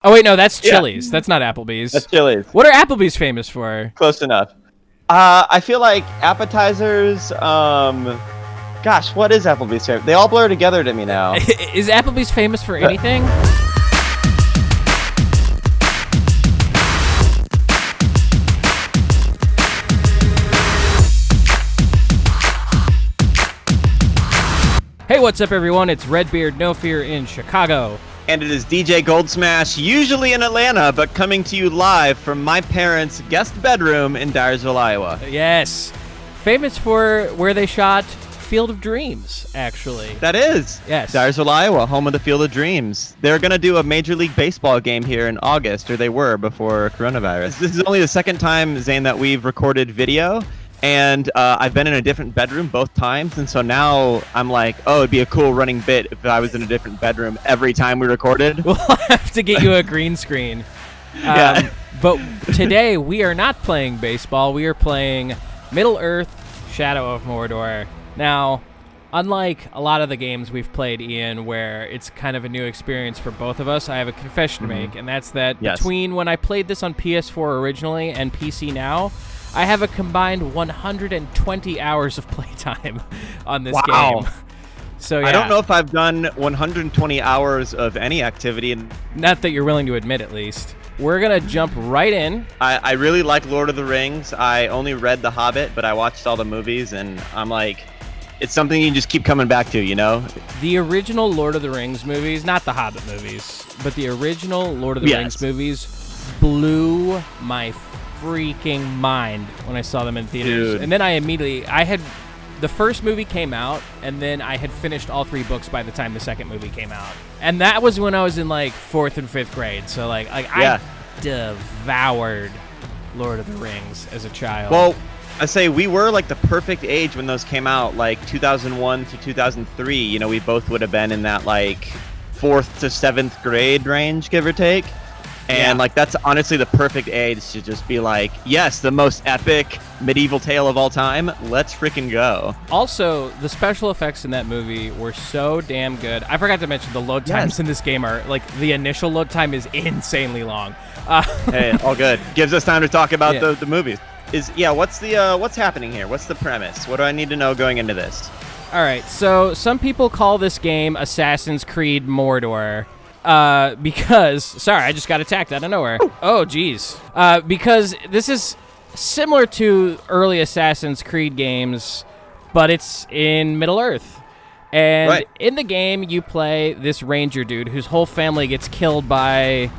Oh, wait, no, that's Chili's. That's not Applebee's. That's Chili's. What are Applebee's famous for? Close enough. I feel like appetizers, gosh, what is Applebee's famous? They all blur together to me now. Is Applebee's famous for anything? Hey, what's up, everyone? It's Redbeard, No Fear in Chicago. And it is DJ Goldsmash, usually in Atlanta, but coming to you live from my parents' guest bedroom in Dyersville, Iowa. Yes. Famous for where they shot Field of Dreams, actually. That is. Yes. Dyersville, Iowa, home of the Field of Dreams. They're going to do a Major League Baseball game here in August, or they were before coronavirus. This is only the second time, Zane, that we've recorded video. And I've been in a different bedroom both times, and so now I'm like, oh, it'd be a cool running bit if I was in a different bedroom every time we recorded. We'll have to get you a green screen. Yeah. But today we are not playing baseball. We are playing Middle-earth: Shadow of Mordor. Now, unlike a lot of the games we've played, Ian, where it's kind of a new experience for both of us, I have a confession to make, and that's that between when I played this on PS4 originally and PC now, I have a combined 120 hours of playtime on this game. So yeah. I don't know if I've done 120 hours of any activity. Not that you're willing to admit, at least. We're going to jump right in. I really like Lord of the Rings. I only read The Hobbit, but I watched all the movies, and I'm like, it's something you can just keep coming back to, you know? The original Lord of the Rings movies, not the Hobbit movies, but the original Lord of the Rings movies blew my freaking mind when I saw them in theaters. Dude. And then the first movie came out, and then I had finished all 3 books by the time the second movie came out. And that was when I was in like 4th and 5th grade. So I devoured Lord of the Rings as a child. Well, I say we were like the perfect age when those came out, like 2001 to 2003. You know, we both would have been in that like 4th to 7th grade range, give or take. And like that's honestly the perfect age to just be like, yes, the most epic medieval tale of all time. Let's freaking go. Also, the special effects in that movie were so damn good. I forgot to mention the load times in this game are like the initial load time is insanely long. Hey, all good. Gives us time to talk about the movies. What's happening here? What's the premise? What do I need to know going into this? All right, so some people call this game Assassin's Creed Mordor. Because, sorry, I just got attacked out of nowhere. Oh, geez. Because this is similar to early Assassin's Creed games, but it's in Middle-earth. And in the game, you play this ranger dude whose whole family gets killed by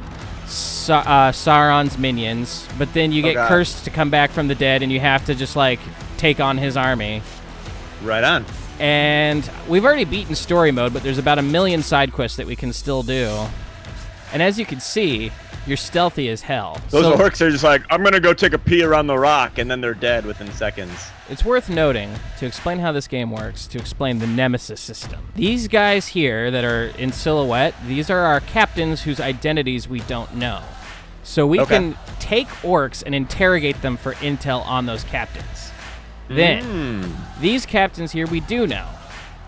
Sauron's minions, but then you get cursed to come back from the dead, and you have to just, like, take on his army. Right on. And we've already beaten story mode, but there's about 1 million side quests that we can still do. And as you can see, you're stealthy as hell. Those orcs are just like, I'm going to go take a pee around the rock, and then they're dead within seconds. It's worth noting, to explain how this game works, to explain the Nemesis system. These guys here that are in silhouette, these are our captains whose identities we don't know. So we can take orcs and interrogate them for intel on those captains. Then, these captains here we do know.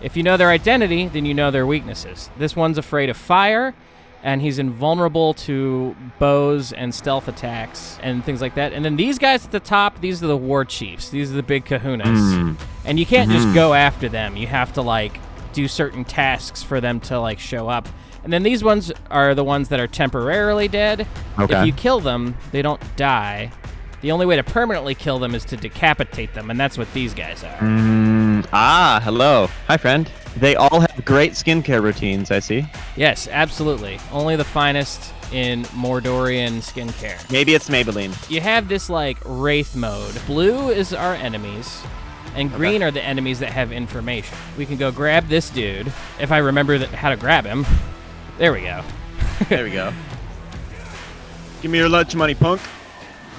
If you know their identity, then you know their weaknesses. This one's afraid of fire, and he's invulnerable to bows and stealth attacks and things like that. And then these guys at the top, these are the war chiefs. These are the big kahunas. And you can't just go after them. You have to, like, do certain tasks for them to, like, show up. And then these ones are the ones that are temporarily dead. If you kill them, they don't die. The only way to permanently kill them is to decapitate them, and that's what these guys are. Hello. Hi, friend. They all have great skincare routines, I see. Yes, absolutely. Only the finest in Mordorian skincare. Maybe it's Maybelline. You have this, like, wraith mode. Blue is our enemies, and green are the enemies that have information. We can go grab this dude, if I remember how to grab him. There we go. There we go. Give me your lunch money, punk.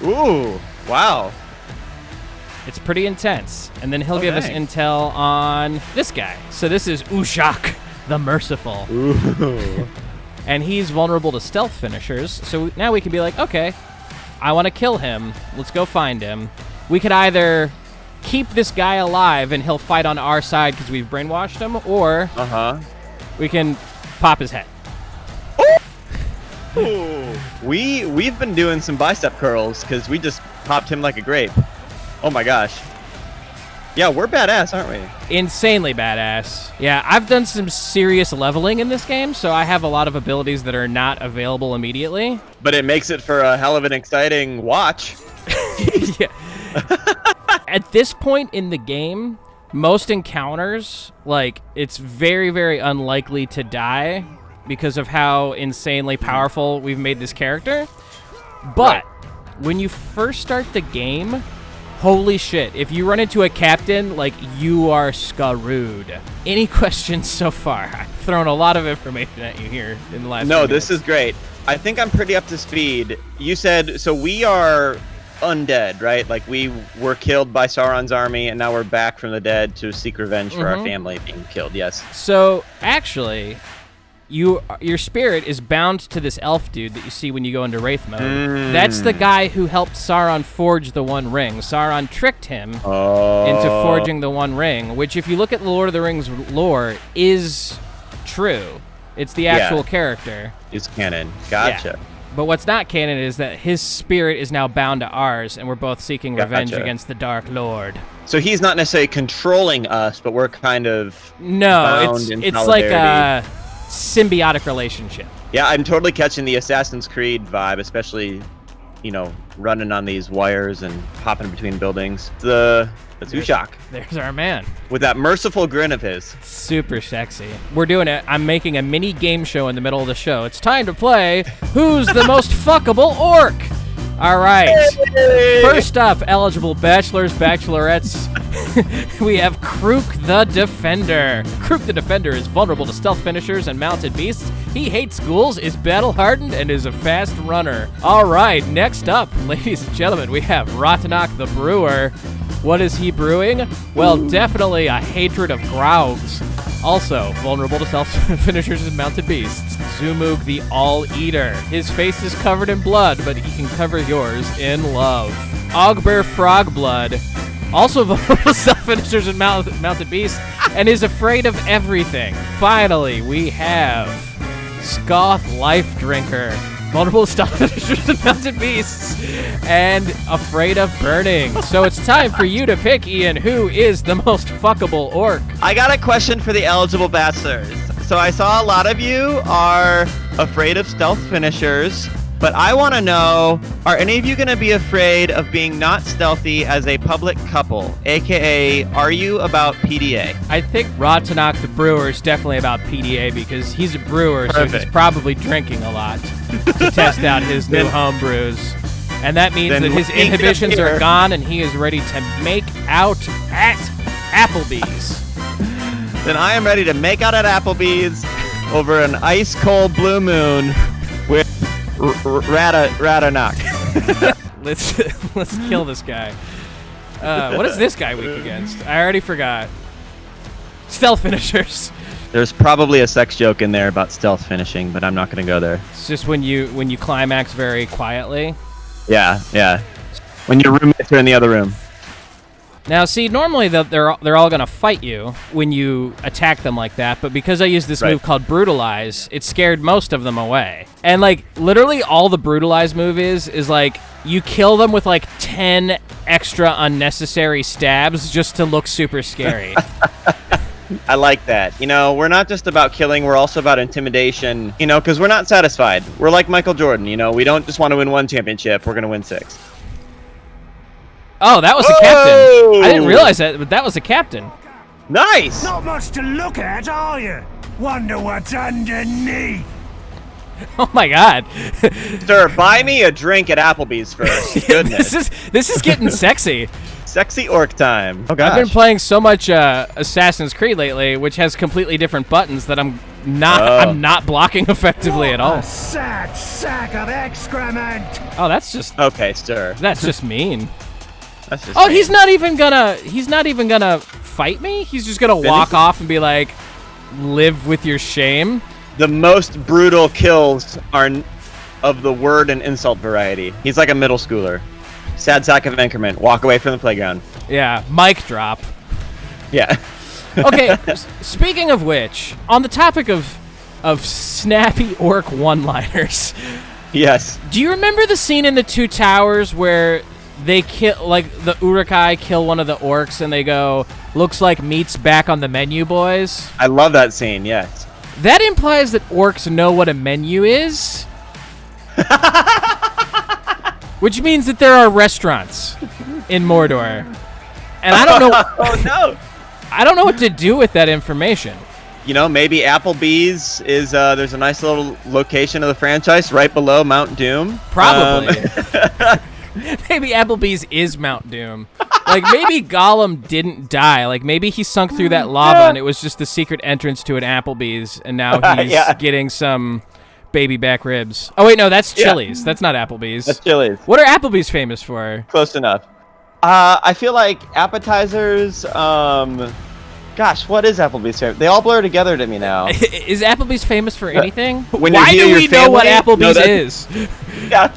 Ooh, wow. It's pretty intense. And then he'll give us intel on this guy. So this is Ushak, the Merciful. Ooh. And he's vulnerable to stealth finishers. So now we can be like, okay, I want to kill him. Let's go find him. We could either keep this guy alive and he'll fight on our side because we've brainwashed him, or we can pop his head. We've been doing some bicep curls because we just popped him like a grape. Oh my gosh. Yeah, we're badass, aren't we? Insanely badass. Yeah, I've done some serious leveling in this game, so I have a lot of abilities that are not available immediately. But it makes it for a hell of an exciting watch. Yeah. At this point in the game, most encounters, like, it's very, very unlikely to die because of how insanely powerful we've made this character. But when you first start the game, holy shit, if you run into a captain, like, you are screwed. Any questions so far? I've thrown a lot of information at you here in the last No, this is great. I think I'm pretty up to speed. You said, so we are undead, right? Like, we were killed by Sauron's army, and now we're back from the dead to seek revenge for our family being killed, yes. So, actually, your spirit is bound to this elf dude that you see when you go into Wraith mode. That's the guy who helped Sauron forge the One Ring. Sauron tricked him into forging the One Ring, which, if you look at the Lord of the Rings lore, is true. It's the actual character. It's canon. Gotcha. Yeah. But what's not canon is that his spirit is now bound to ours, and we're both seeking revenge against the Dark Lord. So he's not necessarily controlling us, but we're kind of bound in it's like a symbiotic relationship. Yeah, I'm totally catching the Assassin's Creed vibe, especially, you know, running on these wires and hopping between buildings. The Zushok. There's our man. With that merciful grin of his. Super sexy. We're doing it. I'm making a mini game show in the middle of the show. It's time to play Who's the Most Fuckable Orc? All right. Hey! First up, eligible bachelors, bachelorettes. We have Krook the Defender. Krook the Defender is vulnerable to stealth finishers and mounted beasts. He hates ghouls, is battle-hardened, and is a fast runner. All right, next up, ladies and gentlemen, we have Rotanok the Brewer. What is he brewing? Well, definitely a hatred of Graugs. Also, vulnerable to stealth finishers and mounted beasts. Zumug the All-Eater. His face is covered in blood, but he can cover yours in love. Ogbear Frogblood. Also vulnerable to stealth finishers and mounted beasts, and is afraid of everything. Finally, we have Skoth Life Drinker. Vulnerable to stealth finishers and mounted beasts, and afraid of burning. So it's time for you to pick, Ian, who is the most fuckable orc. I got a question for the eligible bachelors. So I saw a lot of you are afraid of stealth finishers, but I want to know, are any of you going to be afraid of being not stealthy as a public couple? AKA, are you about PDA? I think Rotanok the Brewer is definitely about PDA because he's a brewer, so he's probably drinking a lot to test out his new home brews. And that means that his inhibitions are gone and he is ready to make out at Applebee's. Then I am ready to make out at Applebee's over an ice-cold blue moon with Rotanok. Let's kill this guy. What is this guy weak against? I already forgot. Stealth finishers. There's probably a sex joke in there about stealth finishing, but I'm not going to go there. It's just when you climax very quietly. Yeah. When your roommates are in the other room. Now, see, normally they're all going to fight you when you attack them like that, but because I used this move called Brutalize, it scared most of them away. And, like, literally all the Brutalize move is like, you kill them with, like, 10 extra unnecessary stabs just to look super scary. I like that. You know, we're not just about killing, we're also about intimidation, you know, because we're not satisfied. We're like Michael Jordan, you know, we don't just want to win one championship, we're going to win 6. Oh, that was a captain. I didn't realize that, but that was a captain. Nice. Not much to look at, are you? Wonder what's underneath. Oh my God. Sir, buy me a drink at Applebee's first. Goodness. This is getting sexy. Sexy orc time. Oh gosh. I've been playing so much Assassin's Creed lately, which has completely different buttons that I'm not blocking effectively at all. A sad sack of excrement. Oh, that's just okay, sir. That's just mean. That's just oh, mean. he's not even gonna fight me. He's just gonna walk off and be like, "Live with your shame." The most brutal kills are of the word and insult variety. He's like a middle schooler. Sad sack of increment. Walk away from the playground. Yeah, mic drop. Yeah. Okay, speaking of which, on the topic of of snappy orc one-liners. Yes. Do you remember the scene in the Two Towers where they kill, like, the Uruk-hai kill one of the orcs and they go, "Looks like meat's back on the menu, boys"? I love that scene, yes. That implies that orcs know what a menu is. Which means that there are restaurants in Mordor. And I don't know. Oh, no. I don't know what to do with that information. You know, maybe Applebee's is, there's a nice little location of the franchise right below Mount Doom. Probably. Maybe Applebee's is Mount Doom. Like, maybe Gollum didn't die. Like, maybe he sunk through that lava and it was just the secret entrance to an Applebee's, and now he's getting some baby back ribs. Oh, wait, no, that's Chili's. That's not Applebee's. That's Chili's. What are Applebee's famous for? Close enough. I feel like appetizers, gosh, what is Applebee's famous? They all blur together to me now. Is Applebee's famous for anything? When Why you do hear we your know what family? Applebee's No, is? Yeah.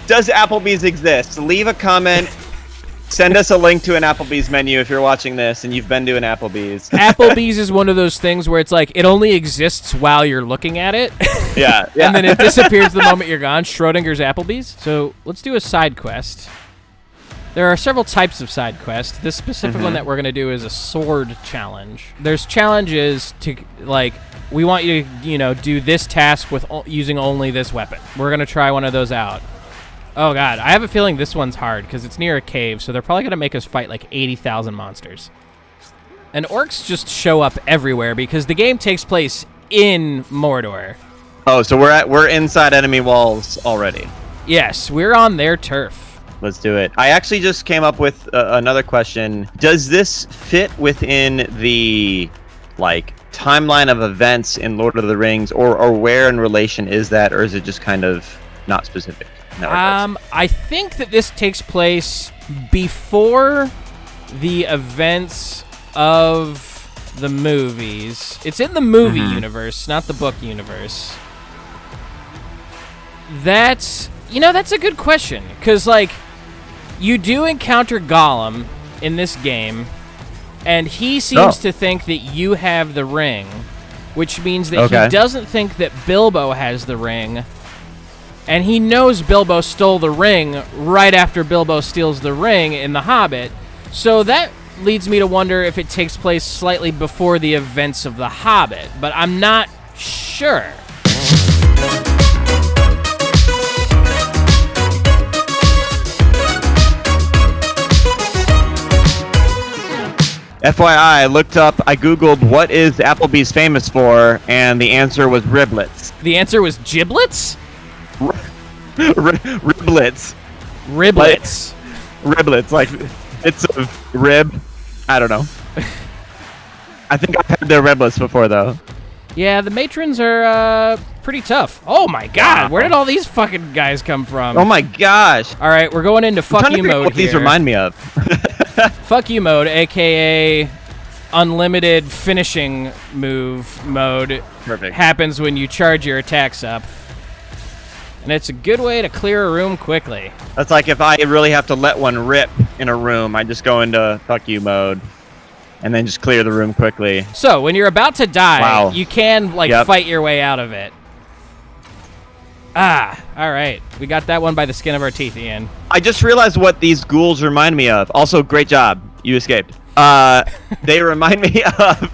Does Applebee's exist? Leave a comment. Send us a link to an Applebee's menu if you're watching this and you've been to an Applebee's. Applebee's is one of those things where it's like it only exists while you're looking at it. Yeah. And then it disappears the moment you're gone. Schrodinger's Applebee's. So let's do a side quest. There are several types of side quests. This specific one that we're going to do is a sword challenge. There's challenges to, like, we want you to, do this task with using only this weapon. We're going to try one of those out. Oh, God. I have a feeling this one's hard because it's near a cave, so they're probably going to make us fight like 80,000 monsters. And orcs just show up everywhere because the game takes place in Mordor. Oh, so we're inside enemy walls already. Yes, we're on their turf. Let's do it. I actually just came up with another question. Does this fit within the, like, timeline of events in Lord of the Rings, or where in relation is that, or is it just kind of not specific? I think that this takes place before the events of the movies. It's in the movie universe, not the book universe. That's a good question, because, like, you do encounter Gollum in this game, and he seems to think that you have the ring, which means that he doesn't think that Bilbo has the ring, and he knows Bilbo stole the ring right after Bilbo steals the ring in The Hobbit, so that leads me to wonder if it takes place slightly before the events of The Hobbit, but I'm not sure. FYI, I Googled what is Applebee's famous for, and the answer was riblets. The answer was giblets? Riblets. Riblets. Riblets, like bits of rib. I don't know. I think I've had their riblets before, though. Yeah, the matrons are pretty tough. Oh my God, where did all these fucking guys come from? Oh my gosh. All right, we're going into fuck you mode what here. These remind me of. Fuck you mode, aka unlimited finishing move mode. Perfect. Happens when you charge your attacks up. And it's a good way to clear a room quickly. That's like if I really have to let one rip in a room, I just go into fuck you mode and then just clear the room quickly. So when you're about to die, you can fight your way out of it. All right. We got that one by the skin of our teeth, Ian. I just realized what these ghouls remind me of. Also, great job. You escaped. They remind me of...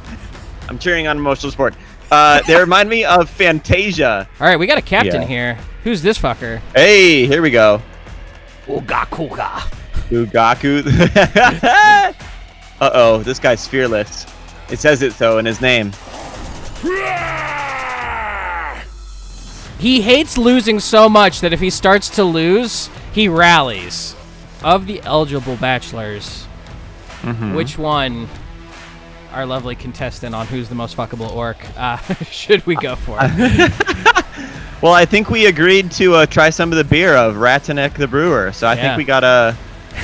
I'm cheering on emotional support. They remind me of Fantasia. All right, we got a captain here. Who's this fucker? Hey, here we go. Ugakuga. Ugaku. Uh-oh, this guy's fearless. It says it so in his name. He hates losing so much that if he starts to lose, he rallies. Of the eligible bachelors, which one, our lovely contestant on who's the most fuckable orc, should we go for? Well, I think we agreed to try some of the beer of Ratanek the Brewer, so I think we gotta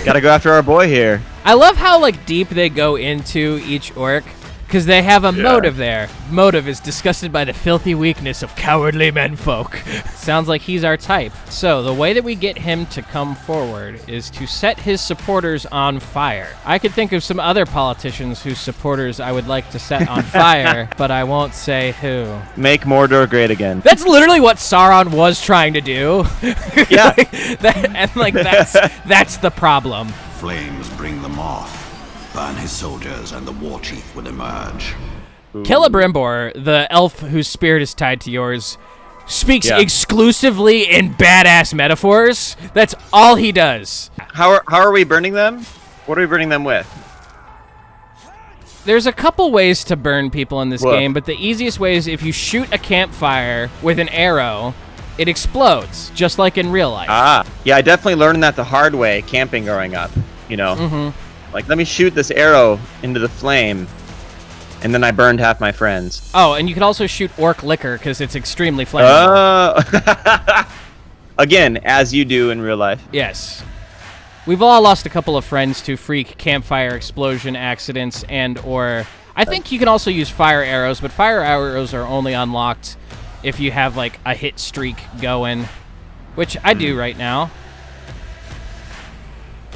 go after our boy here. I love how deep they go into each orc, Because they have a motive there. Motive is disgusted by the filthy weakness of cowardly menfolk. Sounds like he's our type. So the way that we get him to come forward is to set his supporters on fire. I could think of some other politicians whose supporters I would like to set on fire, but I won't say who. Make Mordor great again. That's literally what Sauron was trying to do. Yeah. That's the problem. Flames bring them off. Burn his soldiers and the war chief will emerge. Celebrimbor, the elf whose spirit is tied to yours, speaks exclusively in badass metaphors. That's all he does. How are we burning them? What are we burning them with? There's a couple ways to burn people in this game, but the easiest way is if you shoot a campfire with an arrow, it explodes, just like in real life. Yeah, I definitely learned that the hard way camping growing up, you know. Like, let me shoot this arrow into the flame, and then I burned half my friends. Oh, and you can also shoot orc liquor, because it's extremely flammable. Again, as you do in real life. Yes. We've all lost a couple of friends to freak campfire explosion accidents or... I think you can also use fire arrows, but fire arrows are only unlocked if you have, like, a hit streak going, which I do right now.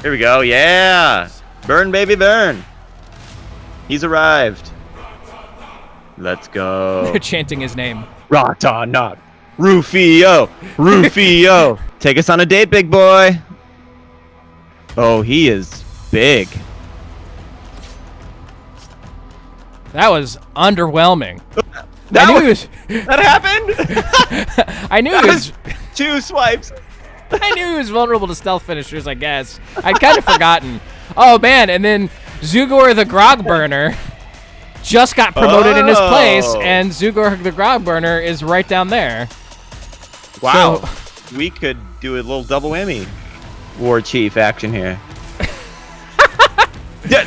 Here we go, yeah! Burn, baby, burn! He's arrived. Let's go. They're chanting his name. Rata-not. Rufio! Rufio! Take us on a date, big boy! Oh, he is big. That was underwhelming. That happened? I knew it was... 2 swipes. I knew he was vulnerable to stealth finishers, I guess. I'd kind of forgotten. Oh, man, and then Zugor the Grog Burner just got promoted in his place, and Zugor the Grog Burner is right down there. Wow. So, we could do a little double whammy war chief action here.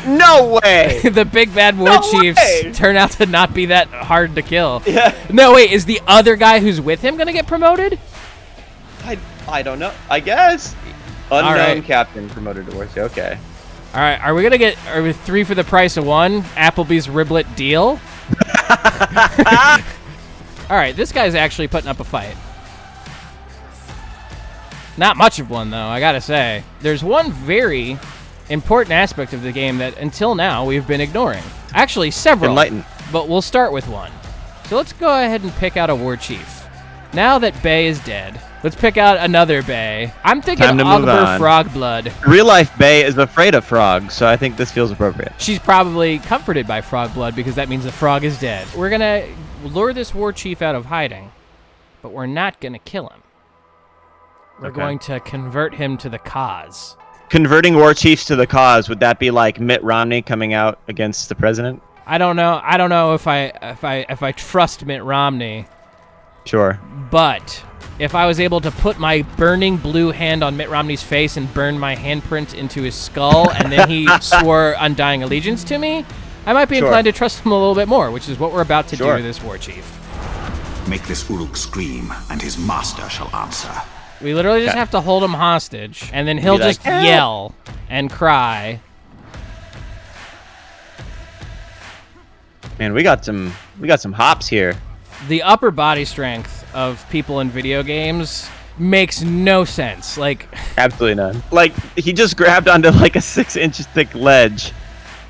No way! The big bad war chiefs turn out to not be that hard to kill. Yeah. No, wait, is the other guy who's with him going to get promoted? I don't know. I guess. Unknown right. captain promoted to war chief. Okay. All right, are we 3 for the price of 1? Applebee's riblet deal? All right, this guy's actually putting up a fight. Not much of one, though, I gotta say. There's one very important aspect of the game that, until now, we've been ignoring. Actually, several. Enlighten. But we'll start with one. So let's go ahead and pick out a war chief. Now that Bay is dead, let's pick out another Bay. I'm thinking Ogbur Frogblood. Real life Bay is afraid of frogs, so I think this feels appropriate. She's probably comforted by Frogblood because that means the frog is dead. We're gonna lure this war chief out of hiding, but we're not gonna kill him. We're going to convert him to the cause. Converting war chiefs to the cause, would that be like Mitt Romney coming out against the president? I don't know. I don't know if I trust Mitt Romney. Sure. But if I was able to put my burning blue hand on Mitt Romney's face and burn my handprint into his skull, and then he swore undying allegiance to me, I might be inclined to trust him a little bit more, which is what we're about to do to this war chief. Make this Uruk scream, and his master shall answer. We literally just have to hold him hostage, and then he'll just yell and cry. Man, we got some hops here. The upper body strength of people in video games makes no sense. Like, absolutely none. Like, he just grabbed onto like a 6-inch thick ledge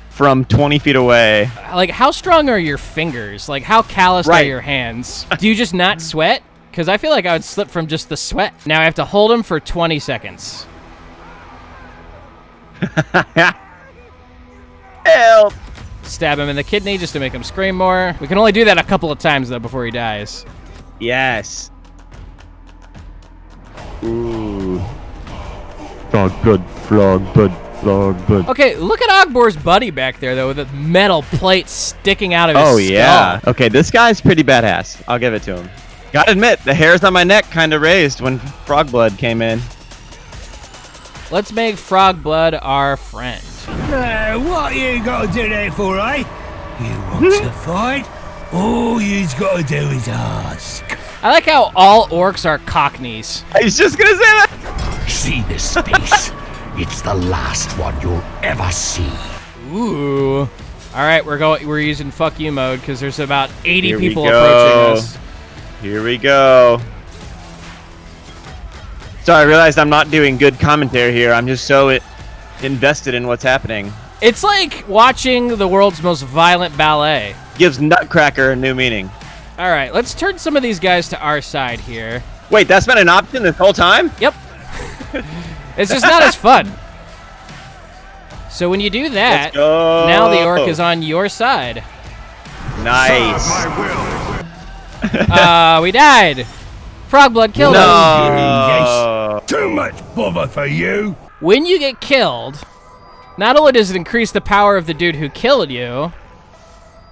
from 20 feet away. Like, how strong are your fingers? Like, how calloused are your hands? Do you just not sweat? Because I feel like I would slip from just the sweat. Now I have to hold him for 20 seconds. Help! Stab him in the kidney just to make him scream more. We can only do that a couple of times, though, before he dies. Yes. Ooh. Frog blood, frog blood, frog blood. Okay, look at Ogbor's buddy back there, though, with a metal plate sticking out of his skull. Oh, yeah. Okay, this guy's pretty badass. I'll give it to him. Gotta admit, the hairs on my neck kind of raised when frog blood came in. Let's make frog blood our friend. What you gotta do that for, eh? You want to fight? All you's gotta do is ask. I like how all orcs are cockneys. I was just gonna say that! See this space? It's the last one you'll ever see. Ooh. All right, we're using fuck you mode because there's about 80 Here we people go. approaching us. Here we go. So I realized I'm not doing good commentary here. I'm just so invested in what's happening. It's like watching the world's most violent ballet. Gives Nutcracker a new meaning. All right, let's turn some of these guys to our side here. Wait, that's been an option this whole time? Yep. It's just not as fun. So when you do that, Let's go. now the orc is on your side. Nice. We died. Frog blood killed us. No. Too much bother for you. When you get killed, not only does it increase the power of the dude who killed you,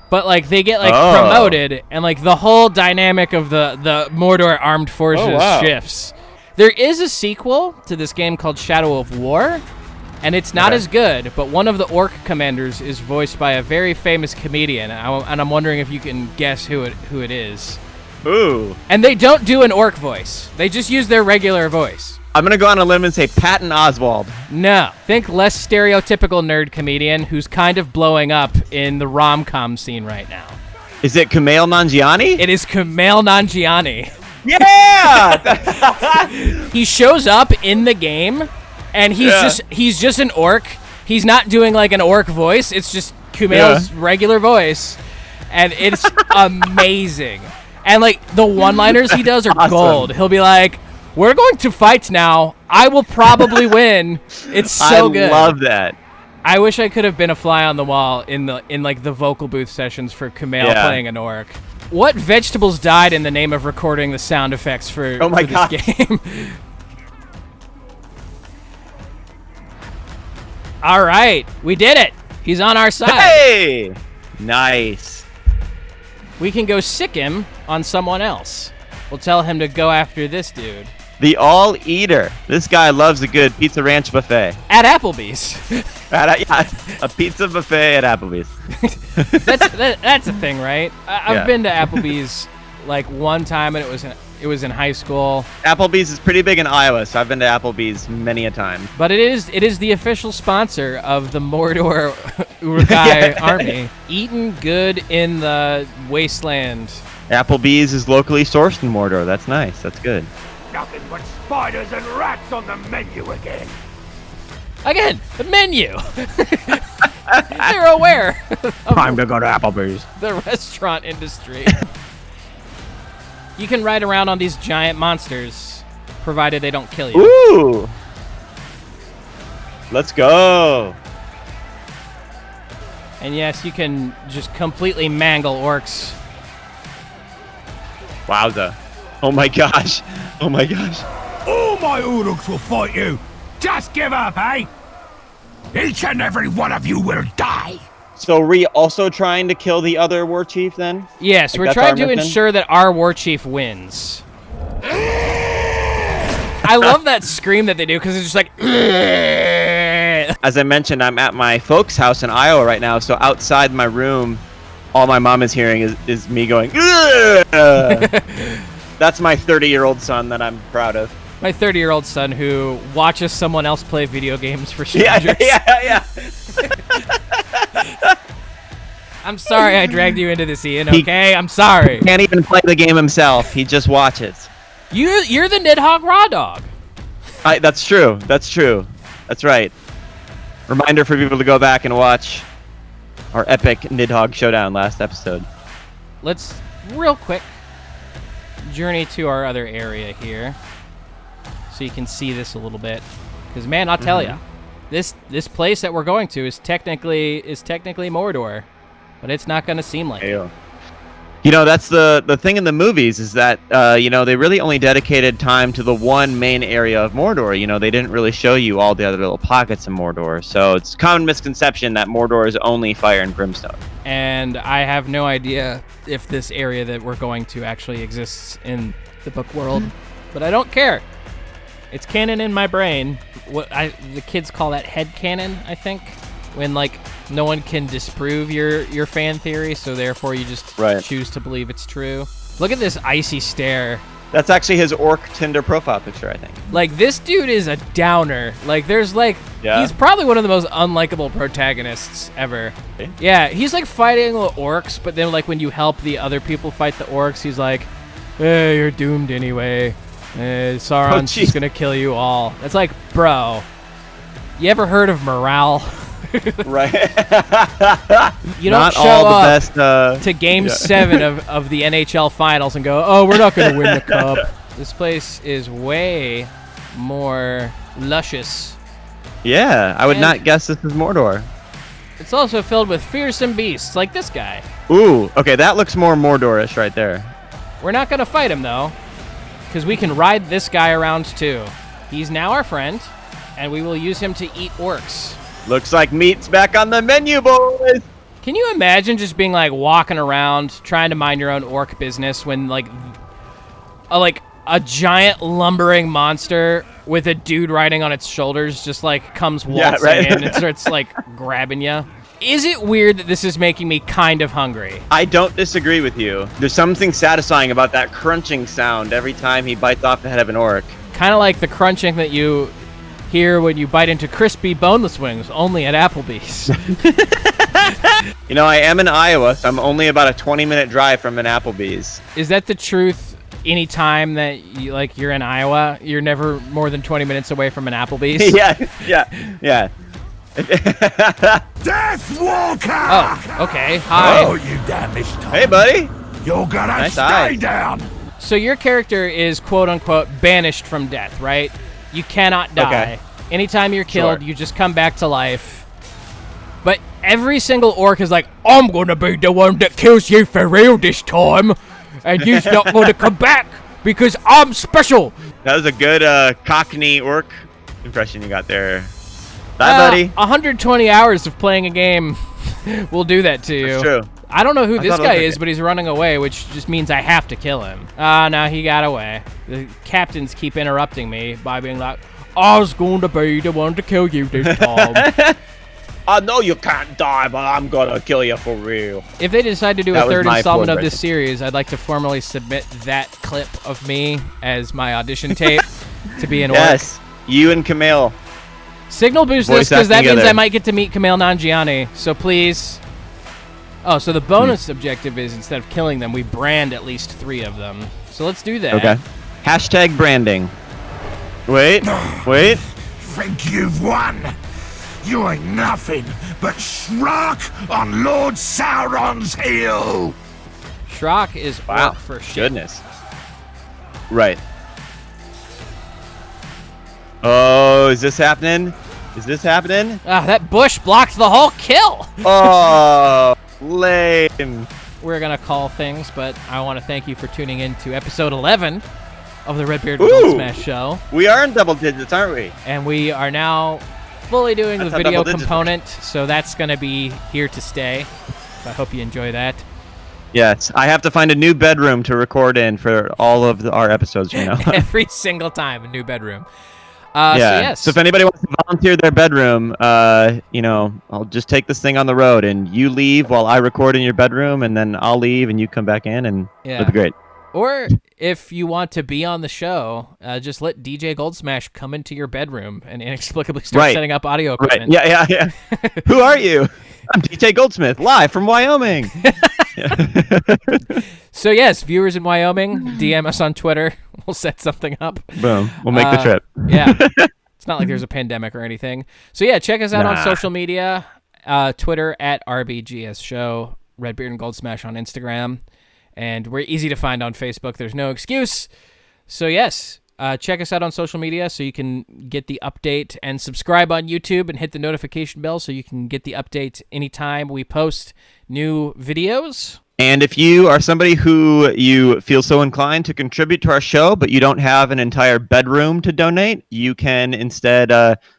but like they get like promoted, and like the whole dynamic of the Mordor armed forces shifts. There is a sequel to this game called Shadow of War, and it's not as good, but one of the Orc Commanders is voiced by a very famous comedian, and I'm wondering if you can guess who it is. Ooh. And they don't do an orc voice. They just use their regular voice. I'm going to go on a limb and say Patton Oswalt. No. Think less stereotypical nerd comedian who's kind of blowing up in the rom-com scene right now. Is it Kumail Nanjiani? It is Kumail Nanjiani. Yeah! He shows up in the game, and he's just an orc. He's not doing like an orc voice. It's just Kumail's regular voice, and it's amazing. And like the one-liners he does are gold. He'll be like, "We're going to fight now. I will probably win." It's so good. I love that. I wish I could have been a fly on the wall in like the vocal booth sessions for Kumail playing an orc. What vegetables died in the name of recording the sound effects for this game? All right, we did it. He's on our side. Hey! Nice. We can go sick him on someone else. We'll tell him to go after this dude. The All-Eater. This guy loves a good pizza ranch buffet. At Applebee's. A pizza buffet at Applebee's. That's a thing, right? I've been to Applebee's like one time, and it was in high school. Applebee's is pretty big in Iowa, so I've been to Applebee's many a time. But it is the official sponsor of the Mordor Uruk-hai army. Eating good in the wasteland. Applebee's is locally sourced in Mordor. That's nice. That's good. Nothing but spiders and rats on the menu again. Again, the menu. They're aware of Time to go to Applebee's. the restaurant industry. You can ride around on these giant monsters, provided they don't kill you. Ooh! Let's go! And yes, you can just completely mangle orcs. Wowza. Oh my gosh. Oh my gosh. All my Uruks will fight you. Just give up, eh? Each and every one of you will die. So are we also trying to kill the other war chief then? Yes, Like we're that's trying our to mission? ensure that our war chief wins. I love that scream that they do because it's just like. As I mentioned, I'm at my folks' house in Iowa right now, so outside my room, all my mom is hearing is me going, That's my 30-year-old son that I'm proud of. My 30-year-old son who watches someone else play video games for strangers. Yeah. I'm sorry I dragged you into this, Ian, okay? I'm sorry. Can't even play the game himself. He just watches. You're the Nidhogg Raw Dog. That's true. That's right. Reminder for people to go back and watch our epic Nidhogg showdown last episode. Let's, real quick, journey to our other area here so you can see this a little bit. Because, man, I'll tell ya, this place that we're going to is technically Mordor, but it's not going to seem like it. You know, that's the thing in the movies is that, they really only dedicated time to the one main area of Mordor. You know, they didn't really show you all the other little pockets of Mordor. So it's a common misconception that Mordor is only fire and brimstone. And I have no idea if this area that we're going to actually exists in the book world, but I don't care. It's canon in my brain. The kids call that head canon, I think, when like no one can disprove your fan theory, so therefore you just choose to believe it's true. Look at this icy stare. That's actually his orc Tinder profile picture, I think. Like, this dude is a downer. Like, there's like Yeah. He's probably one of the most unlikable protagonists ever. Okay. Yeah, he's like fighting the orcs, but then like when you help the other people fight the orcs, he's like, "Hey, you're doomed anyway. Sauron's just gonna kill you all." It's like, bro, you ever heard of morale? Right. You don't Not show all up the best, to Game 7 of the NHL Finals and go, "Oh, we're not gonna win the cup." This place is way more luscious. Yeah, I would And- not guess this is Mordor. It's also filled with fearsome beasts like this guy. Ooh, okay, that looks more Mordorish right there. We're not going to fight him, though, because we can ride this guy around, too. He's now our friend, and we will use him to eat orcs. Looks like meat's back on the menu, boys. Can you imagine just being, like, walking around, trying to mind your own orc business when, like a giant lumbering monster with a dude riding on its shoulders just, like, comes waltzing in and starts, like, grabbing you? Is it weird that this is making me kind of hungry? I don't disagree with you. There's something satisfying about that crunching sound every time he bites off the head of an orc. Kind of like the crunching that you hear when you bite into crispy boneless wings, only at Applebee's. You know, I am in Iowa, so I'm only about a 20-minute drive from an Applebee's. Is that the truth? Any time that you're in Iowa, you're never more than 20 minutes away from an Applebee's? Yeah. Death Walker! Oh, okay. Hi. Oh, you damaged Tom. Hey, buddy. You're gonna Nice stay eyes. down. So your character is quote-unquote banished from death, right? You cannot die. Okay. Anytime you're killed, Sure. you just come back to life. But every single orc is like, "I'm gonna be the one that kills you for real this time. And you're not gonna come back because I'm special." That was a good Cockney orc impression you got there. Bye, buddy. 120 hours of playing a game will do that to you. That's true. I don't know who this thought it guy was is, okay. but he's running away, which just means I have to kill him. No, he got away. The captains keep interrupting me by being like, "I was going to be the one to kill you this time." I know you can't die, but I'm gonna kill you for real. If they decide to do That a was third my installment of forward this series, I'd like to formally submit that clip of me as my audition tape to be an orc. Yes, you and Camille. Signal boost Voice this because that acting means together. I might get to meet Kumail Nanjiani. So please. Oh, so the bonus objective is instead of killing them, we brand at least 3 of them. So let's do that. Okay. Hashtag branding. Wait. Think you've won? You ain't nothing but Shrek on Lord Sauron's heel. Shrock is Wow. orc for shit. Goodness. Right. Oh, is this happening? Ah, that bush blocked the whole kill. Oh, lame. We're gonna call things, but I want to thank you for tuning in to episode 11 of the Redbeard Ooh. Goldsmash show, We are in double digits, aren't we? and we are now fully doing That's the how video double digits component, so that's gonna be here to stay. So I hope you enjoy that. Yes. I have to find a new bedroom to record in for all of our episodes from now. Every single time, a new bedroom. Yeah. So yes. So if anybody wants to volunteer their bedroom, I'll just take this thing on the road, and you leave while I record in your bedroom, and then I'll leave, and you come back in, and Yeah. it'll be great. Or if you want to be on the show, just let DJ Goldsmash come into your bedroom and inexplicably start Right. setting up audio Right. equipment. Yeah. Who are you? I'm DJ Goldsmith, live from Wyoming. So yes, viewers in Wyoming, DM us on Twitter. We'll set something up. Boom. We'll make the trip. Yeah. It's not like there's a pandemic or anything. So yeah, check us out on Nah. social media. Twitter at RBGS Show, Redbeard and Goldsmash on Instagram. And we're easy to find on Facebook. There's no excuse. So yes, check us out on social media so you can get the update, and subscribe on YouTube and hit the notification bell so you can get the update anytime we post new videos. And if you are somebody who you feel so inclined to contribute to our show, but you don't have an entire bedroom to donate, you can instead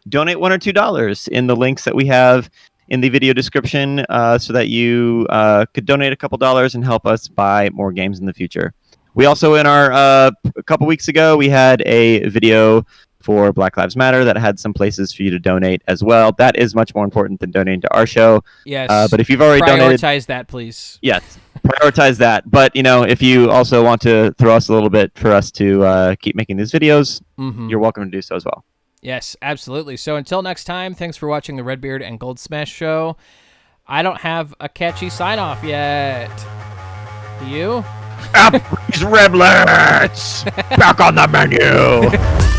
donate $1 or $2 in the links that we have in the video description, so that you could donate a couple dollars and help us buy more games in the future. We also, in our a couple weeks ago, we had a video for Black Lives Matter that had some places for you to donate as well. That is much more important than donating to our show. Yes. But if you've already donated, prioritize that, please. yes, prioritize that. But if you also want to throw us a little bit for us to keep making these videos, Mm-hmm. you're welcome to do so as well. Yes, absolutely. So until next time, thanks for watching the Redbeard and Goldsmash show. I don't have a catchy sign-off yet. Do you? Applebee's Riblets! Back on the menu!